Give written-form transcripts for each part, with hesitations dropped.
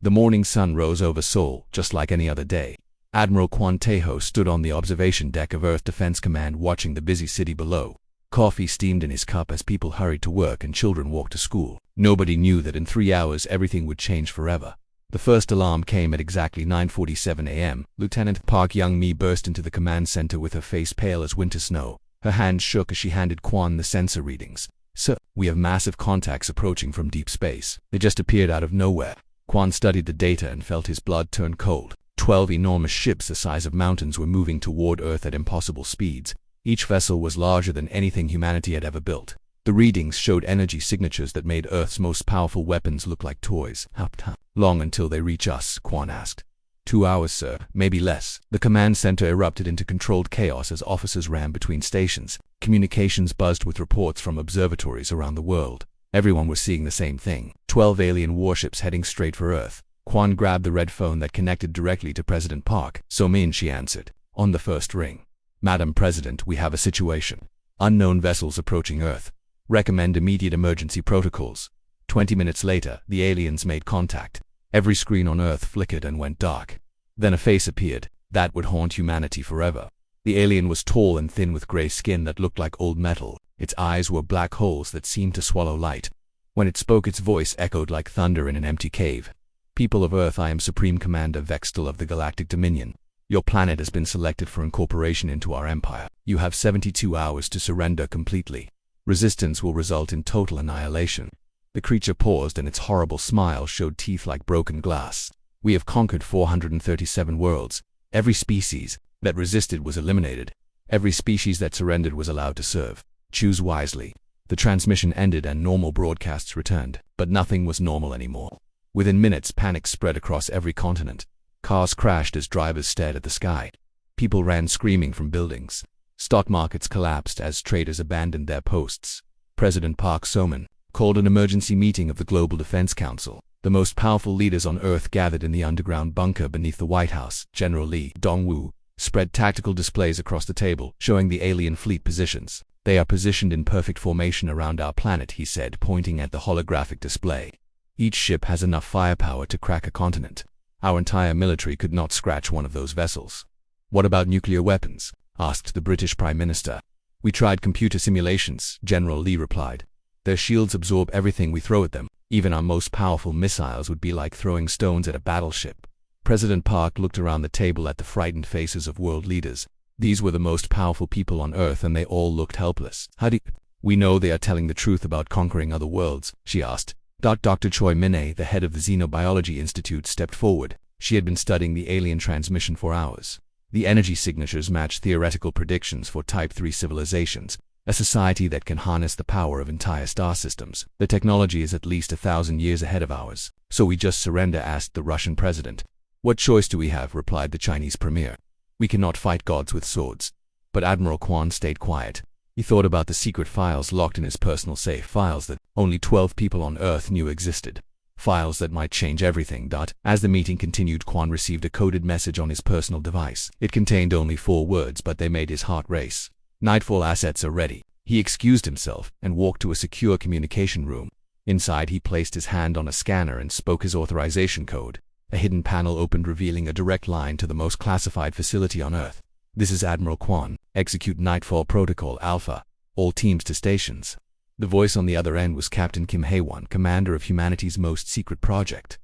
The morning sun rose over Seoul, just like any other day. Admiral Kwon Tae-ho stood on the observation deck of Earth Defense Command watching the busy city below. Coffee steamed in his cup as people hurried to work and children walked to school. Nobody knew that in 3 hours everything would change forever. The first alarm came at exactly 9:47 a.m. Lieutenant Park Young-mi burst into the command center with her face pale as winter snow. Her hand shook as she handed Kwon the sensor readings. "Sir, we have massive contacts approaching from deep space. They just appeared out of nowhere." Kwon studied the data and felt his blood turn cold. 12 enormous ships the size of mountains were moving toward Earth at impossible speeds. Each vessel was larger than anything humanity had ever built. The readings showed energy signatures that made Earth's most powerful weapons look like toys. "How long until they reach us?" Kwon asked. 2 hours, sir, maybe less. The command center erupted into controlled chaos as officers ran between stations. Communications buzzed with reports from observatories around the world. Everyone was seeing the same thing. 12 alien warships heading straight for Earth. Kwon grabbed the red phone that connected directly to President Park. "So-min," she answered. On the first ring. "Madam President, we have a situation. Unknown vessels approaching Earth. Recommend immediate emergency protocols." 20 minutes later, the aliens made contact. Every screen on Earth flickered and went dark. Then a face appeared. That would haunt humanity forever. The alien was tall and thin with gray skin that looked like old metal. Its eyes were black holes that seemed to swallow light. When it spoke, its voice echoed like thunder in an empty cave. "People of Earth, I am Supreme Commander Vextal of the Galactic Dominion. Your planet has been selected for incorporation into our empire. You have 72 hours to surrender completely. Resistance will result in total annihilation." The creature paused and its horrible smile showed teeth like broken glass. "We have conquered 437 worlds. Every species that resisted was eliminated. Every species that surrendered was allowed to serve. Choose wisely." The transmission ended and normal broadcasts returned. But nothing was normal anymore. Within minutes, panic spread across every continent. Cars crashed as drivers stared at the sky. People ran screaming from buildings. Stock markets collapsed as traders abandoned their posts. President Park So-min called an emergency meeting of the Global Defense Council. The most powerful leaders on Earth gathered in the underground bunker beneath the White House. General Lee Dong-woo spread tactical displays across the table, showing the alien fleet positions. "They are positioned in perfect formation around our planet," he said, pointing at the holographic display. "Each ship has enough firepower to crack a continent. Our entire military could not scratch one of those vessels." "What about nuclear weapons?" asked the British Prime Minister. "We tried computer simulations," General Lee replied. "Their shields absorb everything we throw at them. Even our most powerful missiles would be like throwing stones at a battleship." President Park looked around the table at the frightened faces of world leaders. These were the most powerful people on Earth and they all looked helpless. "How do we know they are telling the truth about conquering other worlds?" she asked. Dr. Choi Min-ae, the head of the Xenobiology Institute, stepped forward. She had been studying the alien transmission for hours. The energy signatures matched theoretical predictions for Type 3 civilizations, a society that can harness the power of entire star systems. "The technology is at least 1,000 years ahead of ours. So we just surrender?" asked the Russian president. "What choice do we have?" replied the Chinese premier. "We cannot fight gods with swords." But Admiral Kwon stayed quiet. He thought about the secret files locked in his personal safe, files that only 12 people on Earth knew existed. Files that might change everything. As the meeting continued, Kwon received a coded message on his personal device. It contained only 4 words, but they made his heart race. "Nightfall assets are ready." He excused himself and walked to a secure communication room. Inside, he placed his hand on a scanner and spoke his authorization code. A hidden panel opened, revealing a direct line to the most classified facility on Earth. "This is Admiral Kwon. Execute Nightfall Protocol Alpha. All teams to stations." The voice on the other end was Captain Kim Hae-won, commander of humanity's most secret project.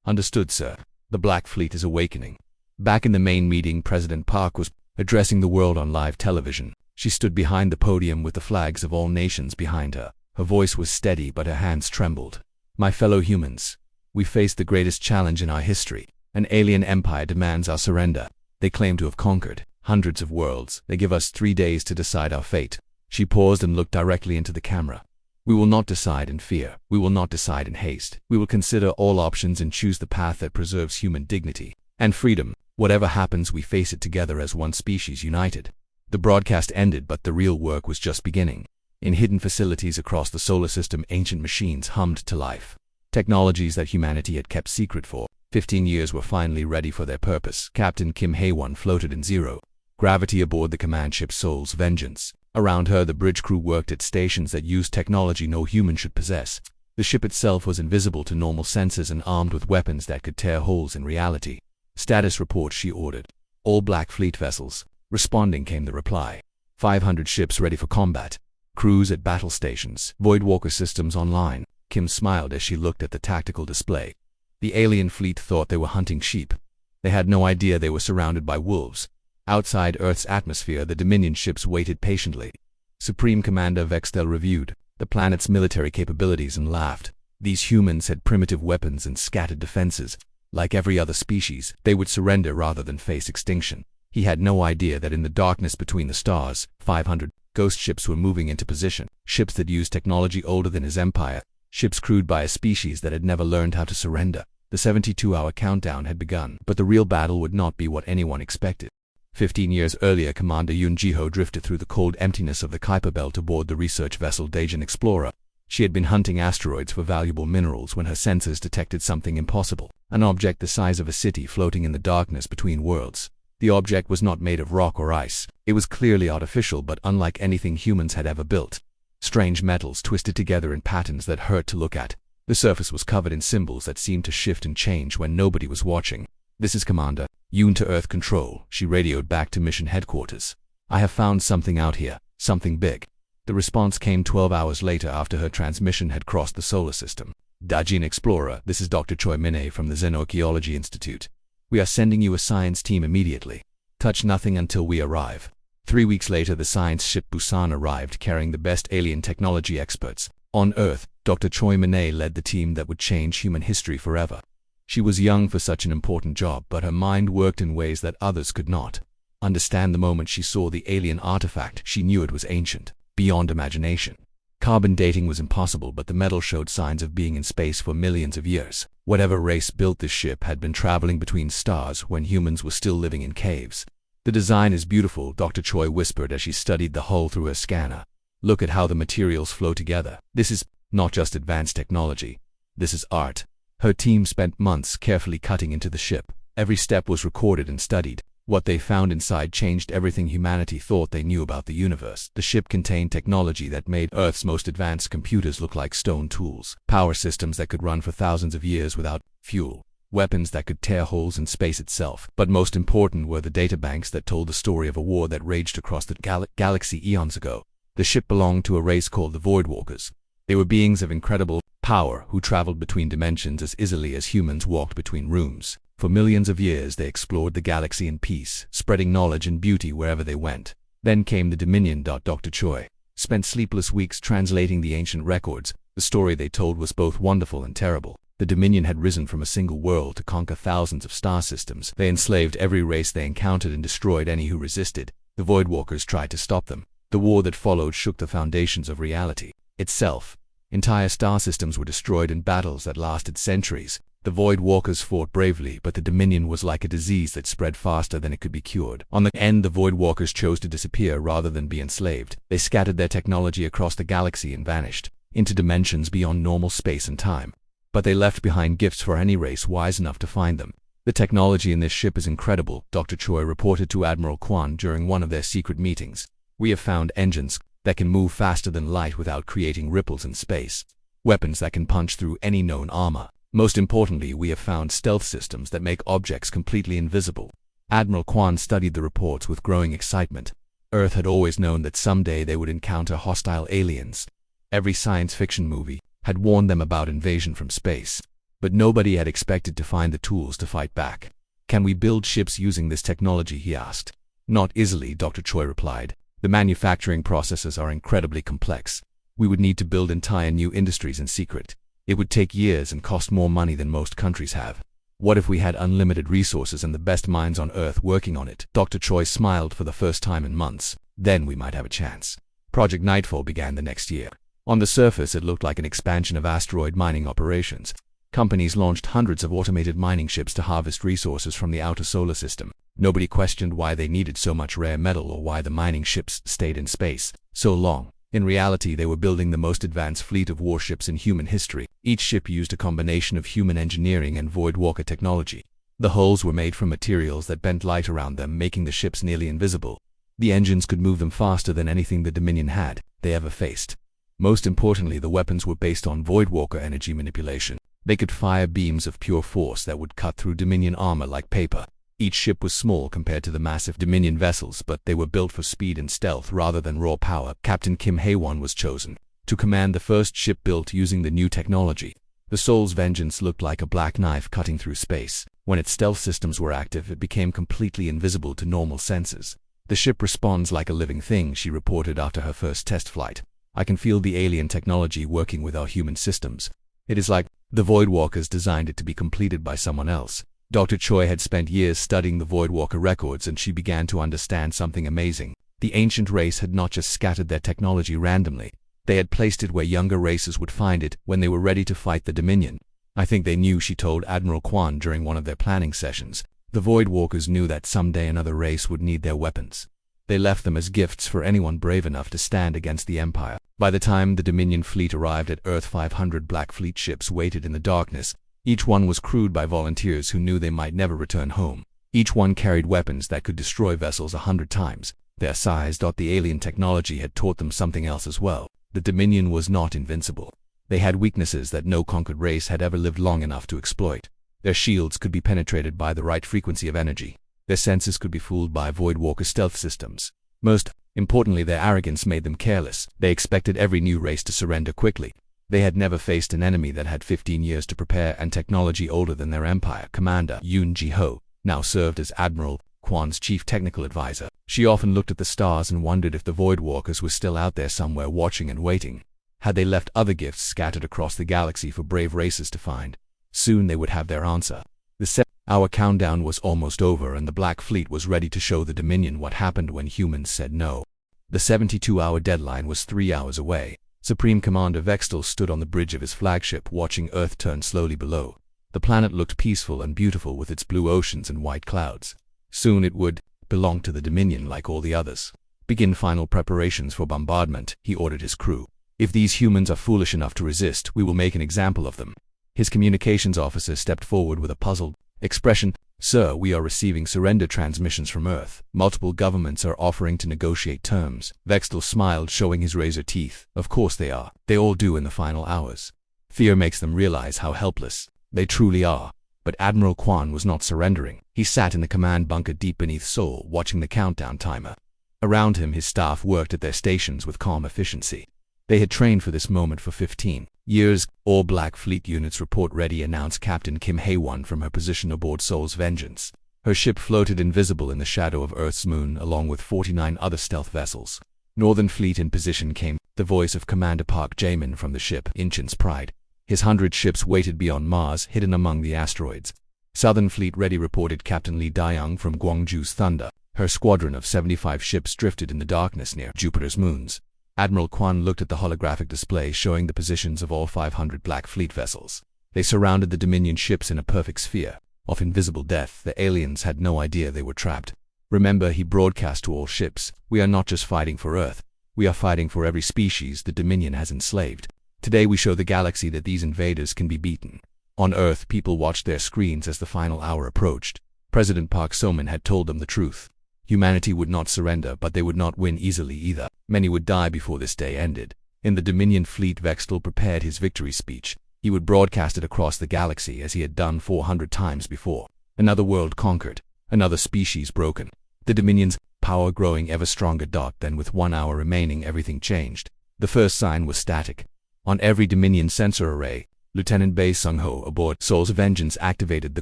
"Understood, sir. The Black Fleet is awakening." Back in the main meeting, President Park was addressing the world on live television. She stood behind the podium with the flags of all nations behind her. Her voice was steady, but her hands trembled. "My fellow humans, we face the greatest challenge in our history. An alien empire demands our surrender. They claim to have conquered hundreds of worlds. They give us 3 days to decide our fate." She paused and looked directly into the camera. "We will not decide in fear. We will not decide in haste. We will consider all options and choose the path that preserves human dignity and freedom. Whatever happens, we face it together as one species united." The broadcast ended, but the real work was just beginning. In hidden facilities across the solar system, ancient machines hummed to life. Technologies that humanity had kept secret for 15 years were finally ready for their purpose. Captain Kim Hae-won floated in zero gravity aboard the command ship Seoul's Vengeance. Around her, the bridge crew worked at stations that used technology no human should possess. The ship itself was invisible to normal senses and armed with weapons that could tear holes in reality. "Status report," she ordered. "All Black Fleet vessels." Responding came the reply. 500 ships ready for combat. Crews at battle stations. Voidwalker systems online. Kim smiled as she looked at the tactical display. The alien fleet thought they were hunting sheep. They had no idea they were surrounded by wolves. Outside Earth's atmosphere, the Dominion ships waited patiently. Supreme Commander Vextel reviewed the planet's military capabilities and laughed. These humans had primitive weapons and scattered defenses. Like every other species, they would surrender rather than face extinction. He had no idea that in the darkness between the stars, 500 ghost ships were moving into position. Ships that used technology older than his empire. Ships crewed by a species that had never learned how to surrender. The 72-hour countdown had begun, but the real battle would not be what anyone expected. 15 years earlier, Commander Yun Jiho drifted through the cold emptiness of the Kuiper Belt aboard the research vessel Daejeon Explorer. She had been hunting asteroids for valuable minerals when her sensors detected something impossible. An object the size of a city floating in the darkness between worlds. The object was not made of rock or ice. It was clearly artificial, but unlike anything humans had ever built. Strange metals twisted together in patterns that hurt to look at. The surface was covered in symbols that seemed to shift and change when nobody was watching. "This is Commander Yun to Earth Control," she radioed back to mission headquarters. "I have found something out here, something big." The response came 12 hours later after her transmission had crossed the solar system. "Daejeon Explorer, this is Dr. Choi Min-ae from the Xenoarchaeology Institute. We are sending you a science team immediately. Touch nothing until we arrive." 3 weeks later, the science ship Busan arrived carrying the best alien technology experts. On Earth, Dr. Choi Min-ae led the team that would change human history forever. She was young for such an important job, but her mind worked in ways that others could not understand. The moment she saw the alien artifact, she knew it was ancient, beyond imagination. Carbon dating was impossible, but the metal showed signs of being in space for millions of years. Whatever race built this ship had been traveling between stars when humans were still living in caves. "The design is beautiful," Dr. Choi whispered as she studied the hull through her scanner. "Look at how the materials flow together. This is not just advanced technology. This is art." Her team spent months carefully cutting into the ship. Every step was recorded and studied. What they found inside changed everything humanity thought they knew about the universe. The ship contained technology that made Earth's most advanced computers look like stone tools. Power systems that could run for thousands of years without fuel. Weapons that could tear holes in space itself. But most important were the databanks that told the story of a war that raged across the galaxy eons ago. The ship belonged to a race called the Voidwalkers. They were beings of incredible power who traveled between dimensions as easily as humans walked between rooms. For millions of years they explored the galaxy in peace, spreading knowledge and beauty wherever they went. Then came the Dominion. Dr. Choi spent sleepless weeks translating the ancient records. The story they told was both wonderful and terrible. The Dominion had risen from a single world to conquer thousands of star systems. They enslaved every race they encountered and destroyed any who resisted. The Voidwalkers tried to stop them. The war that followed shook the foundations of reality itself. Entire star systems were destroyed in battles that lasted centuries. The Voidwalkers fought bravely, but the Dominion was like a disease that spread faster than it could be cured. On the end, the Voidwalkers chose to disappear rather than be enslaved. They scattered their technology across the galaxy and vanished into dimensions beyond normal space and time. But they left behind gifts for any race wise enough to find them. "The technology in this ship is incredible," Dr. Choi reported to Admiral Kwan during one of their secret meetings. "We have found engines that can move faster than light without creating ripples in space. Weapons that can punch through any known armor. Most importantly, we have found stealth systems that make objects completely invisible." Admiral Kwan studied the reports with growing excitement. Earth had always known that someday they would encounter hostile aliens. Every science fiction movie had warned them about invasion from space. But nobody had expected to find the tools to fight back. "Can we build ships using this technology?" he asked. "Not easily," Dr. Choi replied. "The manufacturing processes are incredibly complex. We would need to build entire new industries in secret. It would take years and cost more money than most countries have. What if we had unlimited resources and the best minds on Earth working on it?" Dr. Choi smiled for the first time in months. "Then we might have a chance." Project Nightfall began the next year. On the surface, it looked like an expansion of asteroid mining operations. Companies launched hundreds of automated mining ships to harvest resources from the outer solar system. Nobody questioned why they needed so much rare metal or why the mining ships stayed in space so long. In reality, they were building the most advanced fleet of warships in human history. Each ship used a combination of human engineering and Voidwalker technology. The hulls were made from materials that bent light around them, making the ships nearly invisible. The engines could move them faster than anything the Dominion had they ever faced. Most importantly, the weapons were based on Voidwalker energy manipulation. They could fire beams of pure force that would cut through Dominion armor like paper. Each ship was small compared to the massive Dominion vessels, but they were built for speed and stealth rather than raw power. Captain Kim Hae-won was chosen to command the first ship built using the new technology. The Soul's Vengeance looked like a black knife cutting through space. When its stealth systems were active, it became completely invisible to normal senses. The ship responds like a living thing, she reported after her first test flight. I can feel the alien technology working with our human systems. It is like the Voidwalkers designed it to be completed by someone else. Dr. Choi had spent years studying the Voidwalker records, and she began to understand something amazing. The ancient race had not just scattered their technology randomly. They had placed it where younger races would find it when they were ready to fight the Dominion. I think they knew, she told Admiral Kwan during one of their planning sessions. The Voidwalkers knew that someday another race would need their weapons. They left them as gifts for anyone brave enough to stand against the Empire. By the time the Dominion fleet arrived at Earth, 500 Black Fleet ships waited in the darkness. Each one was crewed by volunteers who knew they might never return home. Each one carried weapons that could destroy vessels 100 times. Their size. The alien technology had taught them something else as well. The Dominion was not invincible. They had weaknesses that no conquered race had ever lived long enough to exploit. Their shields could be penetrated by the right frequency of energy. Their senses could be fooled by Voidwalker stealth systems. Most importantly, their arrogance made them careless. They expected every new race to surrender quickly. They had never faced an enemy that had 15 years to prepare and technology older than their empire. Commander Yoon Ji-ho now served as Admiral Kwan's chief technical advisor. She often looked at the stars and wondered if the Voidwalkers were still out there somewhere watching and waiting. Had they left other gifts scattered across the galaxy for brave races to find? Soon they would have their answer. The 7-hour countdown was almost over, and the Black Fleet was ready to show the Dominion what happened when humans said no. The 72-hour deadline was 3 hours away. Supreme Commander Vextal stood on the bridge of his flagship, watching Earth turn slowly below. The planet looked peaceful and beautiful with its blue oceans and white clouds. Soon it would belong to the Dominion like all the others. Begin final preparations for bombardment, he ordered his crew. If these humans are foolish enough to resist, we will make an example of them. His communications officer stepped forward with a puzzled expression. Sir, we are receiving surrender transmissions from Earth. Multiple governments are offering to negotiate terms. Vextal smiled, showing his razor teeth. Of course they are. They all do in the final hours. Fear makes them realize how helpless they truly are. But Admiral Kwan was not surrendering. He sat in the command bunker deep beneath Seoul, watching the countdown timer. Around him, his staff worked at their stations with calm efficiency. They had trained for this moment for 15 years. All Black Fleet units report ready, announced Captain Kim Hae-won from her position aboard Soul's Vengeance. Her ship floated invisible in the shadow of Earth's moon, along with 49 other stealth vessels. Northern Fleet in position, came the voice of Commander Park Jae-min from the ship Incheon's Pride. His 100 ships waited beyond Mars, hidden among the asteroids. Southern Fleet ready, reported Captain Lee Da-young from Gwangju's Thunder. Her squadron of 75 ships drifted in the darkness near Jupiter's moons. Admiral Kwan looked at the holographic display showing the positions of all 500 Black Fleet vessels. They surrounded the Dominion ships in a perfect sphere of invisible death. The aliens had no idea they were trapped. Remember, he broadcast to all ships, we are not just fighting for Earth. We are fighting for every species the Dominion has enslaved. Today we show the galaxy that these invaders can be beaten. On Earth, people watched their screens as the final hour approached. President Park So-min had told them the truth. Humanity would not surrender, but they would not win easily either. Many would die before this day ended. In the Dominion fleet, Vextal prepared his victory speech. He would broadcast it across the galaxy as he had done 400 times before. Another world conquered. Another species broken. The Dominion's power growing ever stronger. Then, with 1 hour remaining, everything changed. The first sign was static. On every Dominion sensor array, Lieutenant Bae Sung-ho aboard Soul's Vengeance activated the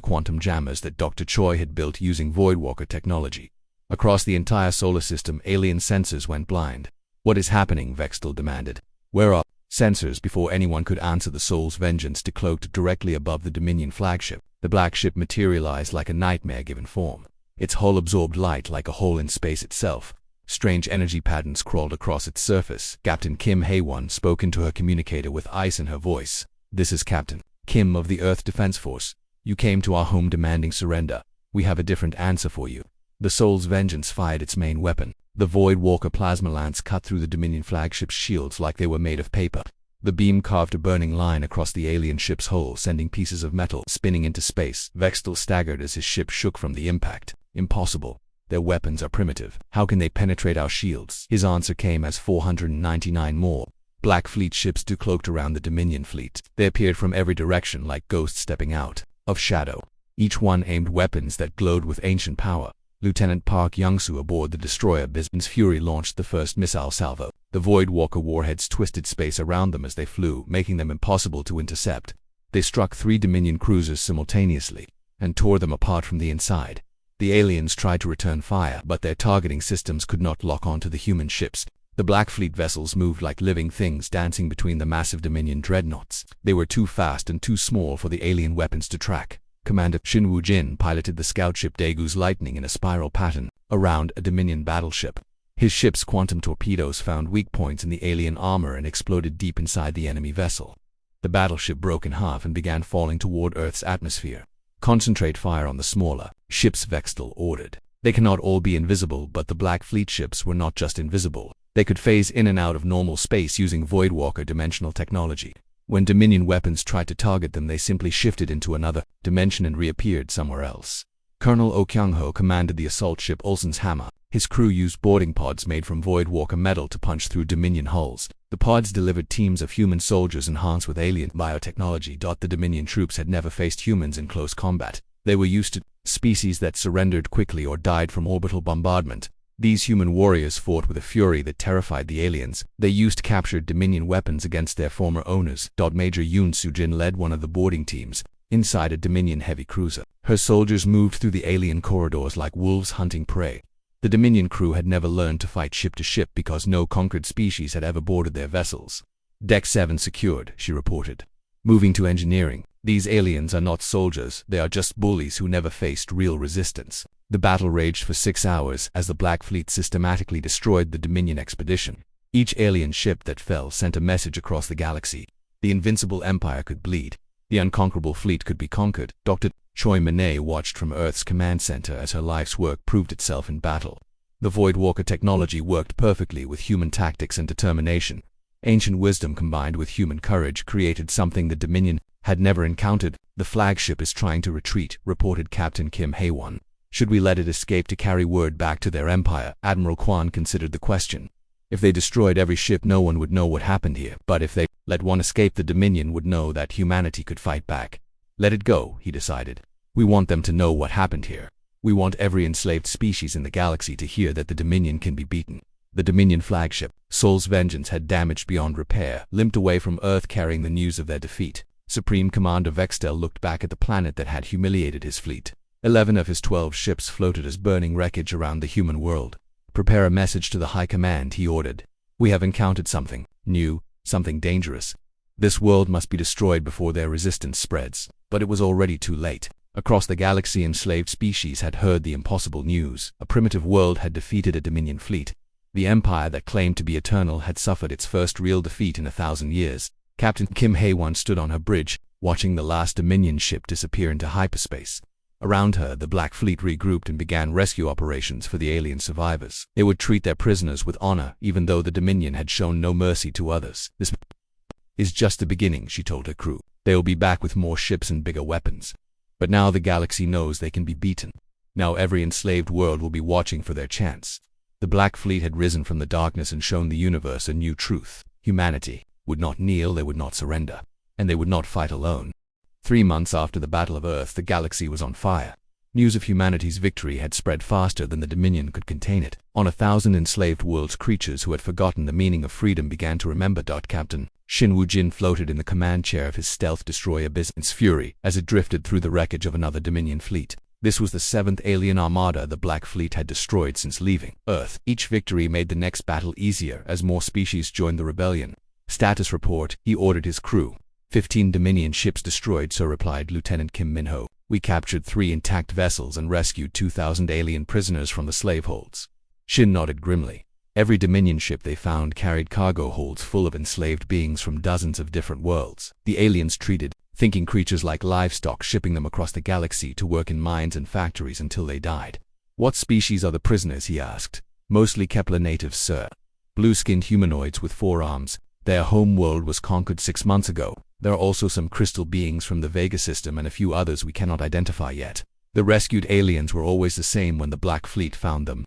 quantum jammers that Dr. Choi had built using Voidwalker technology. Across the entire solar system, alien sensors went blind. What is happening? Vextal demanded. Where are sensors? Before anyone could answer, the Soul's Vengeance decloaked directly above the Dominion flagship. The black ship materialized like a nightmare given form. Its hull absorbed light like a hole in space itself. Strange energy patterns crawled across its surface. Captain Kim Hae-won spoke into her communicator with ice in her voice. This is Captain Kim of the Earth Defense Force. You came to our home demanding surrender. We have a different answer for you. The Soul's Vengeance fired its main weapon. The Voidwalker plasma lance cut through the Dominion flagship's shields like they were made of paper. The beam carved a burning line across the alien ship's hull, sending pieces of metal spinning into space. Vextal staggered as his ship shook from the impact. Impossible. Their weapons are primitive. How can they penetrate our shields? His answer came as 499 more Black Fleet ships cloaked around the Dominion fleet. They appeared from every direction like ghosts stepping out of shadow. Each one aimed weapons that glowed with ancient power. Lieutenant Park Young-soo aboard the destroyer Bison's Fury launched the first missile salvo. The Voidwalker warheads twisted space around them as they flew, making them impossible to intercept. They struck 3 Dominion cruisers simultaneously and tore them apart from the inside. The aliens tried to return fire, but their targeting systems could not lock onto the human ships. The Black Fleet vessels moved like living things, dancing between the massive Dominion dreadnoughts. They were too fast and too small for the alien weapons to track. Commander Shin Woo-jin piloted the scout ship Daegu's Lightning in a spiral pattern around a Dominion battleship. His ship's quantum torpedoes found weak points in the alien armor and exploded deep inside the enemy vessel. The battleship broke in half and began falling toward Earth's atmosphere. "Concentrate fire on the smaller ships," Vextel ordered. "They cannot all be invisible," but the Black Fleet ships were not just invisible. They could phase in and out of normal space using Voidwalker dimensional technology. When Dominion weapons tried to target them, they simply shifted into another dimension and reappeared somewhere else. Colonel Oh Kyung-ho commanded the assault ship Olsen's Hammer. His crew used boarding pods made from Voidwalker metal to punch through Dominion hulls. The pods delivered teams of human soldiers enhanced with alien biotechnology. The Dominion troops had never faced humans in close combat. They were used to species that surrendered quickly or died from orbital bombardment. These human warriors fought with a fury that terrified the aliens. They used captured Dominion weapons against their former owners. Major Yoon Soo-jin led one of the boarding teams inside a Dominion heavy cruiser. Her soldiers moved through the alien corridors like wolves hunting prey. The Dominion crew had never learned to fight ship to ship because no conquered species had ever boarded their vessels. "Deck 7 secured," she reported. Moving to engineering, "These aliens are not soldiers, they are just bullies who never faced real resistance." The battle raged for 6 hours as the Black Fleet systematically destroyed the Dominion expedition. Each alien ship that fell sent a message across the galaxy. The invincible empire could bleed. The unconquerable fleet could be conquered. Dr. Choi Min-ae watched from Earth's command center as her life's work proved itself in battle. The Voidwalker technology worked perfectly with human tactics and determination. Ancient wisdom combined with human courage created something the Dominion had never encountered. "The flagship is trying to retreat," reported Captain Kim Hae-won. "Should we let it escape to carry word back to their empire?" Admiral Kwan considered the question. If they destroyed every ship, no one would know what happened here. But if they let one escape, the Dominion would know that humanity could fight back. "Let it go," he decided. "We want them to know what happened here. We want every enslaved species in the galaxy to hear that the Dominion can be beaten." The Dominion flagship, Soul's Vengeance, had damaged beyond repair, limped away from Earth carrying the news of their defeat. Supreme Commander Vextel looked back at the planet that had humiliated his fleet. 11 of his 12 ships floated as burning wreckage around the human world. "Prepare a message to the High Command," he ordered. "We have encountered something new, something dangerous. This world must be destroyed before their resistance spreads." But it was already too late. Across the galaxy, enslaved species had heard the impossible news. A primitive world had defeated a Dominion fleet. The empire that claimed to be eternal had suffered its first real defeat in 1,000 years. Captain Kim Hae-won stood on her bridge, watching the last Dominion ship disappear into hyperspace. Around her, the Black Fleet regrouped and began rescue operations for the alien survivors. They would treat their prisoners with honor, even though the Dominion had shown no mercy to others. "This is just the beginning," she told her crew. "They will be back with more ships and bigger weapons. But now the galaxy knows they can be beaten. Now every enslaved world will be watching for their chance." The Black Fleet had risen from the darkness and shown the universe a new truth. Humanity would not kneel, they would not surrender, and they would not fight alone. 3 months after the Battle of Earth, the galaxy was on fire. News of humanity's victory had spread faster than the Dominion could contain it. On 1,000 enslaved worlds, creatures who had forgotten the meaning of freedom began to remember. Captain Shin Woo-jin floated in the command chair of his stealth destroyer Bison's Fury as it drifted through the wreckage of another Dominion fleet. This was the 7th alien armada the Black Fleet had destroyed since leaving Earth. Each victory made the next battle easier as more species joined the rebellion. "Status report," he ordered his crew. 15 Dominion ships destroyed, so replied Lieutenant Kim Min-ho. "We captured 3 intact vessels and rescued 2,000 alien prisoners from the slave holds." Shin nodded grimly. Every Dominion ship they found carried cargo holds full of enslaved beings from dozens of different worlds. The aliens treated thinking creatures like livestock, shipping them across the galaxy to work in mines and factories until they died. "What species are the prisoners?" he asked. "Mostly Kepler natives, sir. Blue-skinned humanoids with 4 arms. Their home world was conquered 6 months ago. There are also some crystal beings from the Vega system and a few others we cannot identify yet." The rescued aliens were always the same when the Black Fleet found them.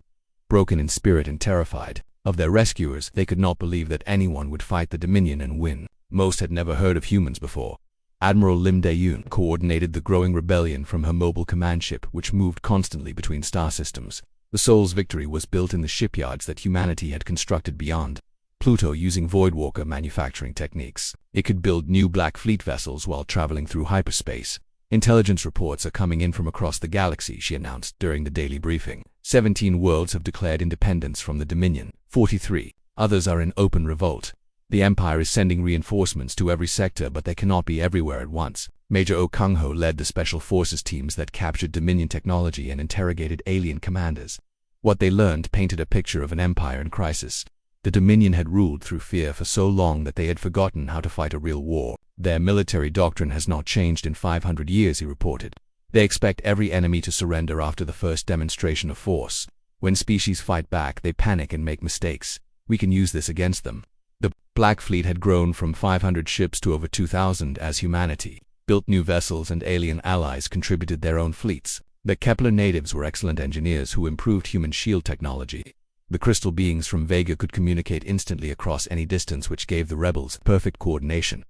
Broken in spirit and terrified, Of their rescuers, they could not believe that anyone would fight the Dominion and win. Most had never heard of humans before. Admiral Lim Dae-yoon coordinated the growing rebellion from her mobile command ship, which moved constantly between star systems. The Soul's victory was built in the shipyards that humanity had constructed beyond Pluto using Voidwalker manufacturing techniques. It could build new Black Fleet vessels while traveling through hyperspace. Intelligence reports are coming in from across the galaxy, she announced during the daily briefing. 17 worlds have declared independence from the Dominion. 43 others are in open revolt. The Empire is sending reinforcements to every sector, but they cannot be everywhere at once. Major Oh Kung-ho led the special forces teams that captured Dominion technology and interrogated alien commanders. What they learned painted a picture of an empire in crisis. The Dominion had ruled through fear for so long that they had forgotten how to fight a real war. Their military doctrine has not changed in 500 years, he reported. They expect every enemy to surrender after the first demonstration of force. When species fight back, they panic and make mistakes. We can use this against them. The Black Fleet had grown from 500 ships to over 2,000 as humanity built new vessels and alien allies contributed their own fleets. The Kepler natives were excellent engineers who improved human shield technology. The crystal beings from Vega could communicate instantly across any distance, which gave the rebels perfect coordination.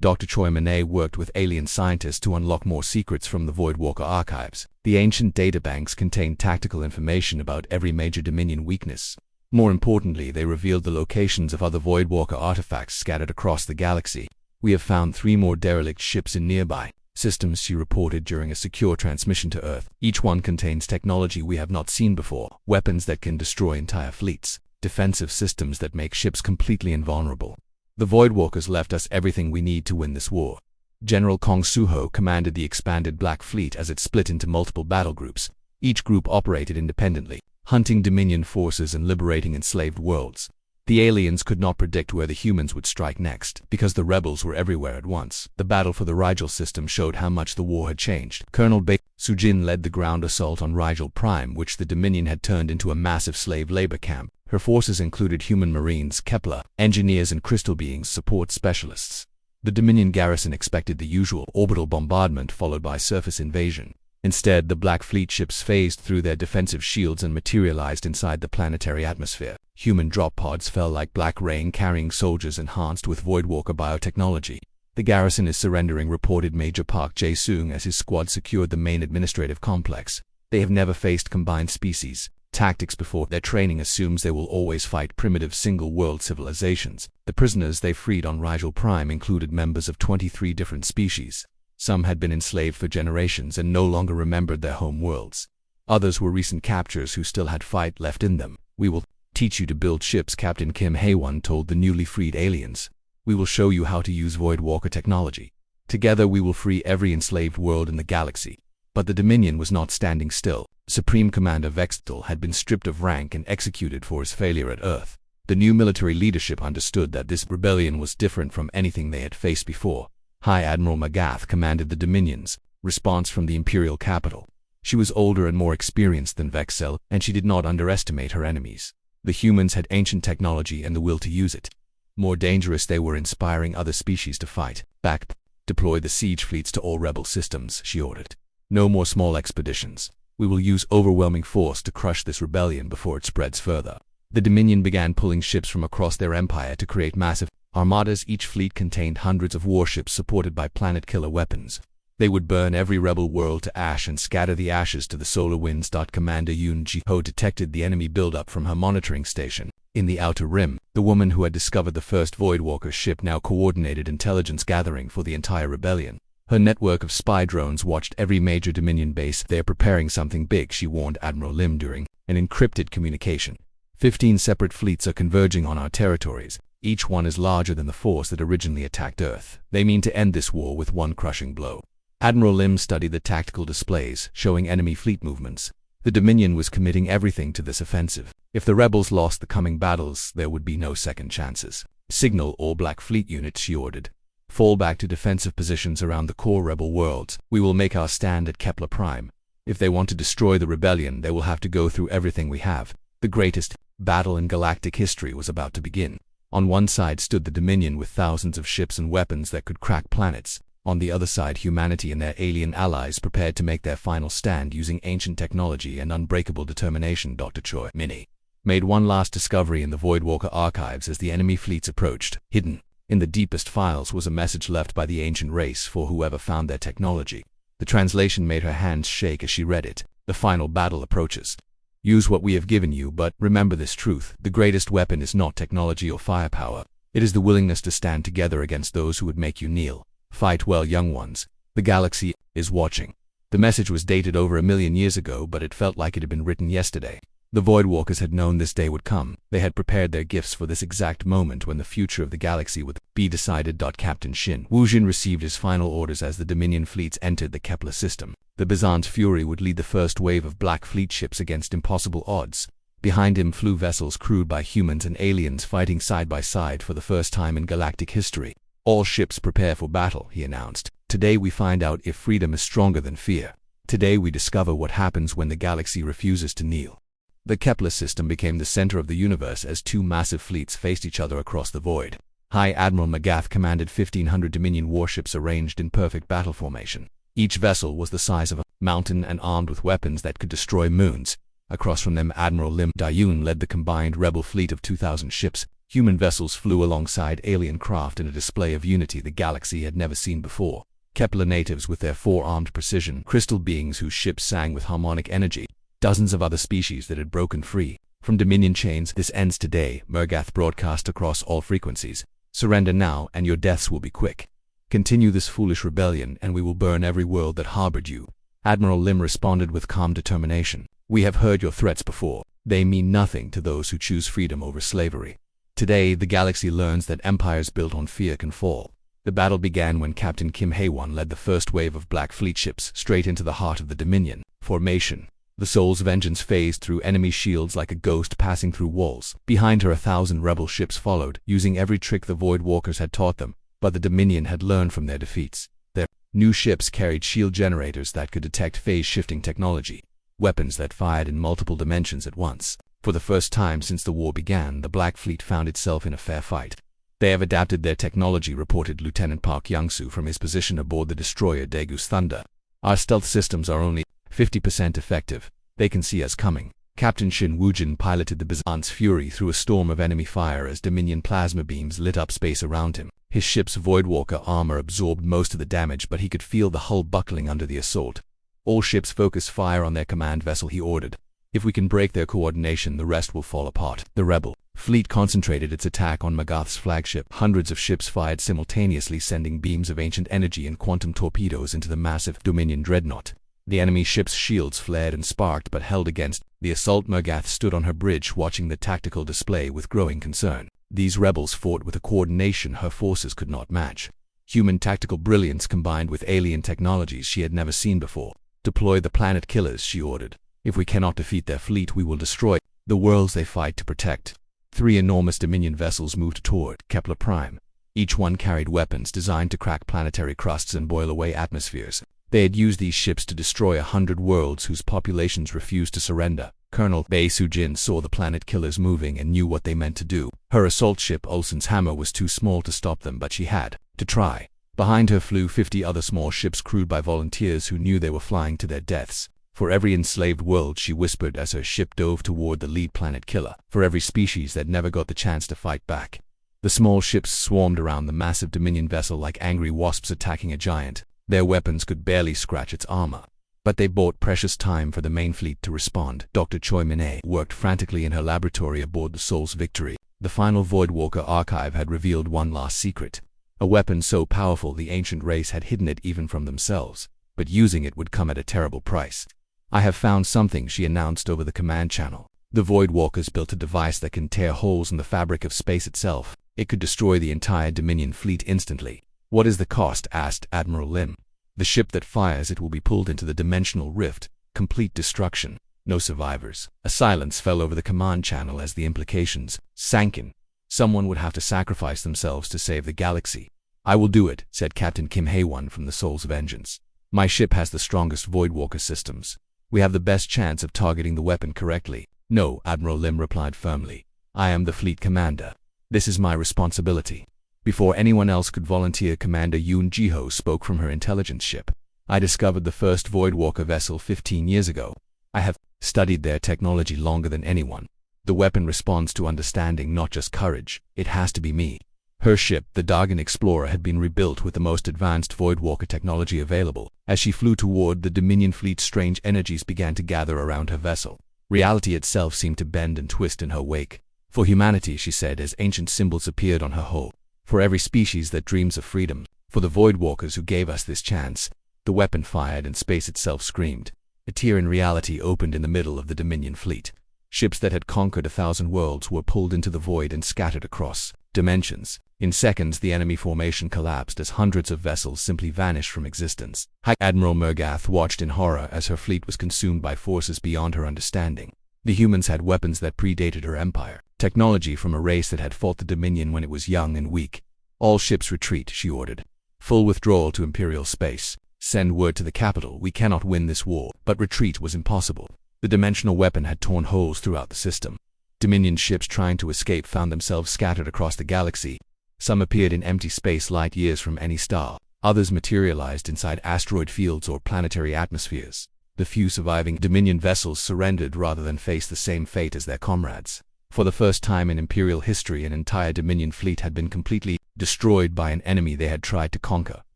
Dr. Choi Monet worked with alien scientists to unlock more secrets from the Voidwalker archives. The ancient databanks contained tactical information about every major Dominion weakness. More importantly, they revealed the locations of other Voidwalker artifacts scattered across the galaxy. We have found 3 more derelict ships in nearby systems, she reported during a secure transmission to Earth. Each one contains technology we have not seen before. Weapons that can destroy entire fleets. Defensive systems that make ships completely invulnerable. The Voidwalkers left us everything we need to win this war. General Kong Suho commanded the expanded Black Fleet as it split into multiple battle groups. Each group operated independently, hunting Dominion forces and liberating enslaved worlds. The aliens could not predict where the humans would strike next, because the rebels were everywhere at once. The battle for the Rigel system showed how much the war had changed. Colonel Bae Sujin led the ground assault on Rigel Prime, which the Dominion had turned into a massive slave labor camp. Her forces included human marines, Kepler engineers, and crystal beings support specialists. The Dominion garrison expected the usual orbital bombardment followed by surface invasion. Instead, the Black Fleet ships phased through their defensive shields and materialized inside the planetary atmosphere. Human drop pods fell like black rain, carrying soldiers enhanced with Voidwalker biotechnology. The garrison is surrendering, reported Major Park Jae-sung as his squad secured the main administrative complex. They have never faced combined species tactics before. Their training assumes they will always fight primitive single-world civilizations. The prisoners they freed on Rigel Prime included members of 23 different species. Some had been enslaved for generations and no longer remembered their home worlds. Others were recent captures who still had fight left in them. We will teach you to build ships, Captain Kim Hae-won told the newly freed aliens. We will show you how to use Voidwalker technology. Together we will free every enslaved world in the galaxy. But the Dominion was not standing still. Supreme Commander Vextel had been stripped of rank and executed for his failure at Earth. The new military leadership understood that this rebellion was different from anything they had faced before. High Admiral Magath commanded the Dominion's response from the Imperial capital. She was older and more experienced than Vexel, and she did not underestimate her enemies. The humans had ancient technology and the will to use it. More dangerous, they were inspiring other species to fight back. Deploy the siege fleets to all rebel systems, she ordered. No more small expeditions. We will use overwhelming force to crush this rebellion before it spreads further. The Dominion began pulling ships from across their empire to create massive armadas. Each fleet contained hundreds of warships supported by planet-killer weapons. They would burn every rebel world to ash and scatter the ashes to the solar winds. Commander Yoon Ji-ho detected the enemy buildup from her monitoring station. In the Outer Rim, the woman who had discovered the first Voidwalker ship now coordinated intelligence gathering for the entire rebellion. Her network of spy drones watched every major Dominion base. They are preparing something big, she warned Admiral Lim during an encrypted communication. 15 separate fleets are converging on our territories. Each one is larger than the force that originally attacked Earth. They mean to end this war with one crushing blow. Admiral Lim studied the tactical displays, showing enemy fleet movements. The Dominion was committing everything to this offensive. If the rebels lost the coming battles, there would be no second chances. Signal all Black Fleet units, she ordered. Fall back to defensive positions around the core rebel worlds. We will make our stand at Kepler Prime. If they want to destroy the rebellion, they will have to go through everything we have. The greatest battle in galactic history was about to begin. On one side stood the Dominion with thousands of ships and weapons that could crack planets. On the other side, humanity and their alien allies prepared to make their final stand using ancient technology and unbreakable determination. Dr. Choi Mini made one last discovery in the Voidwalker archives as the enemy fleets approached. Hidden in the deepest files was a message left by the ancient race for whoever found their technology. The translation made her hands shake as she read it. The final battle approaches. Use what we have given you, but remember this truth: the greatest weapon is not technology or firepower. It is the willingness to stand together against those who would make you kneel. Fight well, young ones. The galaxy is watching. The message was dated over 1,000,000 years ago, but it felt like it had been written yesterday. The Voidwalkers had known this day would come. They had prepared their gifts for this exact moment when the future of the galaxy would be decided. Captain Shin Wujin received his final orders as the Dominion fleets entered the Kepler system. The Bizan's Fury would lead the first wave of Black Fleet ships against impossible odds. Behind him flew vessels crewed by humans and aliens fighting side by side for the first time in galactic history. All ships prepare for battle, he announced. Today we find out if freedom is stronger than fear. Today we discover what happens when the galaxy refuses to kneel. The Kepler system became the center of the universe as two massive fleets faced each other across the void. High Admiral Magath commanded 1,500 Dominion warships arranged in perfect battle formation. Each vessel was the size of a mountain and armed with weapons that could destroy moons. Across from them, Admiral Lim Dayun led the combined rebel fleet of 2,000 ships. Human vessels flew alongside alien craft in a display of unity the galaxy had never seen before. Kepler natives with their four-armed precision, crystal beings whose ships sang with harmonic energy. Dozens of other species that had broken free from Dominion chains. This ends today, Magath broadcast across all frequencies. Surrender now, and your deaths will be quick. Continue this foolish rebellion, and we will burn every world that harbored you. Admiral Lim responded with calm determination. We have heard your threats before. They mean nothing to those who choose freedom over slavery. Today, the galaxy learns that empires built on fear can fall. The battle began when Captain Kim Hae-won led the first wave of Black Fleet ships straight into the heart of the Dominion formation. The Soul's Vengeance phased through enemy shields like a ghost passing through walls. Behind her 1,000 rebel ships followed, using every trick the Voidwalkers had taught them, but the Dominion had learned from their defeats. Their new ships carried shield generators that could detect phase-shifting technology, weapons that fired in multiple dimensions at once. For the first time since the war began, the Black Fleet found itself in a fair fight. They have adapted their technology, reported Lieutenant Park Young-soo from his position aboard the destroyer Daegu's Thunder. Our stealth systems are only 50% effective. They can see us coming. Captain Shin Wujin piloted the Bizan's Fury through a storm of enemy fire as Dominion plasma beams lit up space around him. His ship's Voidwalker armor absorbed most of the damage, but he could feel the hull buckling under the assault. All ships focus fire on their command vessel, he ordered. If we can break their coordination, the rest will fall apart. The rebel fleet concentrated its attack on Magath's flagship. Hundreds of ships fired simultaneously, sending beams of ancient energy and quantum torpedoes into the massive Dominion dreadnought. The enemy ship's shields flared and sparked but held against the assault. Magath stood on her bridge watching the tactical display with growing concern. These rebels fought with a coordination her forces could not match. Human tactical brilliance combined with alien technologies she had never seen before. Deploy the planet killers, she ordered. If we cannot defeat their fleet, we will destroy the worlds they fight to protect. 3 enormous Dominion vessels moved toward Kepler Prime. Each one carried weapons designed to crack planetary crusts and boil away atmospheres. They had used these ships to destroy 100 worlds whose populations refused to surrender. Colonel Bae Soo-jin saw the planet killers moving and knew what they meant to do. Her assault ship Olsen's Hammer was too small to stop them, but she had to try. Behind her flew 50 other small ships crewed by volunteers who knew they were flying to their deaths. For every enslaved world, she whispered as her ship dove toward the lead planet killer. For every species that never got the chance to fight back. The small ships swarmed around the massive Dominion vessel like angry wasps attacking a giant. Their weapons could barely scratch its armor. But they bought precious time for the main fleet to respond. Dr. Choi Min-ae worked frantically in her laboratory aboard the Soul's Victory. The final Voidwalker archive had revealed one last secret. A weapon so powerful the ancient race had hidden it even from themselves. But using it would come at a terrible price. I have found something, she announced over the command channel. The Voidwalkers built a device that can tear holes in the fabric of space itself. It could destroy the entire Dominion fleet instantly. What is the cost? Asked Admiral Lim. The ship that fires it will be pulled into the dimensional rift. Complete destruction. No survivors. A silence fell over the command channel as the implications sank in. Someone would have to sacrifice themselves to save the galaxy. I will do it, said Captain Kim Hae-won from the Soul's Vengeance. My ship has the strongest Voidwalker systems. We have the best chance of targeting the weapon correctly. No, Admiral Lim replied firmly. I am the fleet commander. This is my responsibility. Before anyone else could volunteer, Commander Yoon Ji-ho spoke from her intelligence ship. I discovered the first Voidwalker vessel 15 years ago. I have studied their technology longer than anyone. The weapon responds to understanding, not just courage. It has to be me. Her ship, the Darkened Explorer, had been rebuilt with the most advanced Voidwalker technology available. As she flew toward the Dominion fleet, strange energies began to gather around her vessel. Reality itself seemed to bend and twist in her wake. For humanity, she said, as ancient symbols appeared on her hull. For every species that dreams of freedom. For the Voidwalkers who gave us this chance. The weapon fired and space itself screamed. A tear in reality opened in the middle of the Dominion fleet. Ships that had conquered 1,000 worlds were pulled into the void and scattered across dimensions. In seconds, the enemy formation collapsed as hundreds of vessels simply vanished from existence. High Admiral Murgath watched in horror as her fleet was consumed by forces beyond her understanding. The humans had weapons that predated her empire, technology from a race that had fought the Dominion when it was young and weak. All ships retreat, she ordered. Full withdrawal to Imperial space. Send word to the capital, we cannot win this war. But retreat was impossible. The dimensional weapon had torn holes throughout the system. Dominion ships trying to escape found themselves scattered across the galaxy. Some appeared in empty space light years from any star. Others materialized inside asteroid fields or planetary atmospheres. The few surviving Dominion vessels surrendered rather than face the same fate as their comrades. For the first time in Imperial history, an entire Dominion fleet had been completely destroyed by an enemy they had tried to conquer.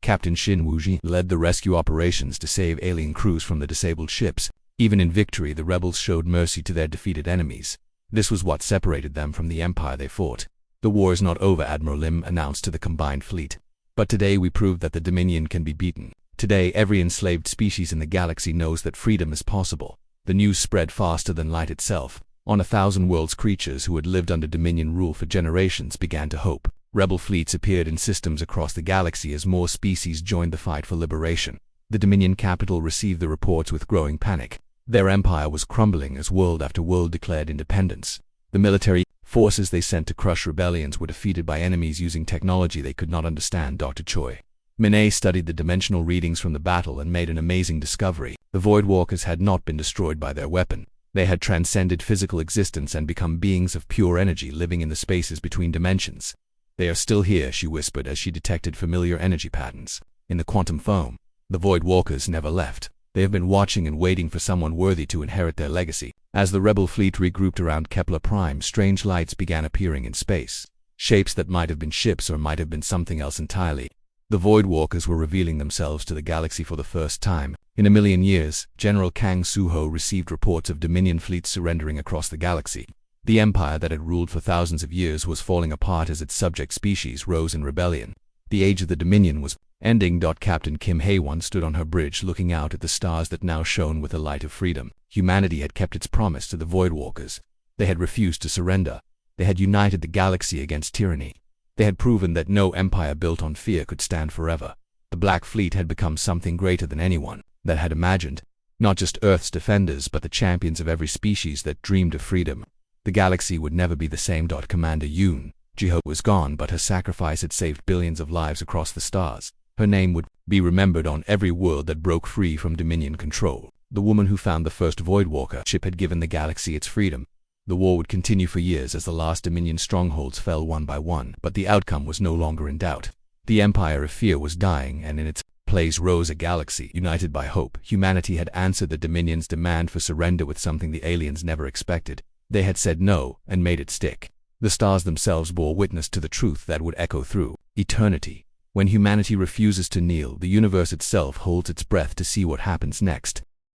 Captain Shin Wuji led the rescue operations to save alien crews from the disabled ships. Even in victory, the rebels showed mercy to their defeated enemies. This was what separated them from the empire they fought. The war is not over, Admiral Lim announced to the combined fleet. But today we proved that the Dominion can be beaten. Today every enslaved species in the galaxy knows that freedom is possible. The news spread faster than light itself. On 1,000 worlds, creatures who had lived under Dominion rule for generations began to hope. Rebel fleets appeared in systems across the galaxy as more species joined the fight for liberation. The Dominion capital received the reports with growing panic. Their empire was crumbling as world after world declared independence. The military forces they sent to crush rebellions were defeated by enemies using technology they could not understand. Dr. Choi Minay studied the dimensional readings from the battle and made an amazing discovery. The Voidwalkers had not been destroyed by their weapon. They had transcended physical existence and become beings of pure energy living in the spaces between dimensions. They are still here, she whispered as she detected familiar energy patterns. In the quantum foam, the Voidwalkers never left. They have been watching and waiting for someone worthy to inherit their legacy. As the rebel fleet regrouped around Kepler Prime, strange lights began appearing in space. Shapes that might have been ships or might have been something else entirely. The Voidwalkers were revealing themselves to the galaxy for the first time. In a million years, General Kang Suho received reports of Dominion fleets surrendering across the galaxy. The empire that had ruled for thousands of years was falling apart as its subject species rose in rebellion. The age of the Dominion was ending. Captain Kim Hae-won stood on her bridge looking out at the stars that now shone with the light of freedom. Humanity had kept its promise to the Voidwalkers. They had refused to surrender. They had united the galaxy against tyranny. They had proven that no empire built on fear could stand forever. The Black Fleet had become something greater than anyone that had imagined. Not just Earth's defenders, but the champions of every species that dreamed of freedom. The galaxy would never be the same. Commander Yoon Jiho was gone, but her sacrifice had saved billions of lives across the stars. Her name would be remembered on every world that broke free from Dominion control. The woman who found the first Voidwalker ship had given the galaxy its freedom. The war would continue for years as the last Dominion strongholds fell one by one, but the outcome was no longer in doubt. The empire of fear was dying, and in its place rose a galaxy united by hope. Humanity had answered the Dominion's demand for surrender with something the aliens never expected. They had said no, and made it stick. The stars themselves bore witness to the truth that would echo through eternity. When humanity refuses to kneel, the universe itself holds its breath to see what happens next.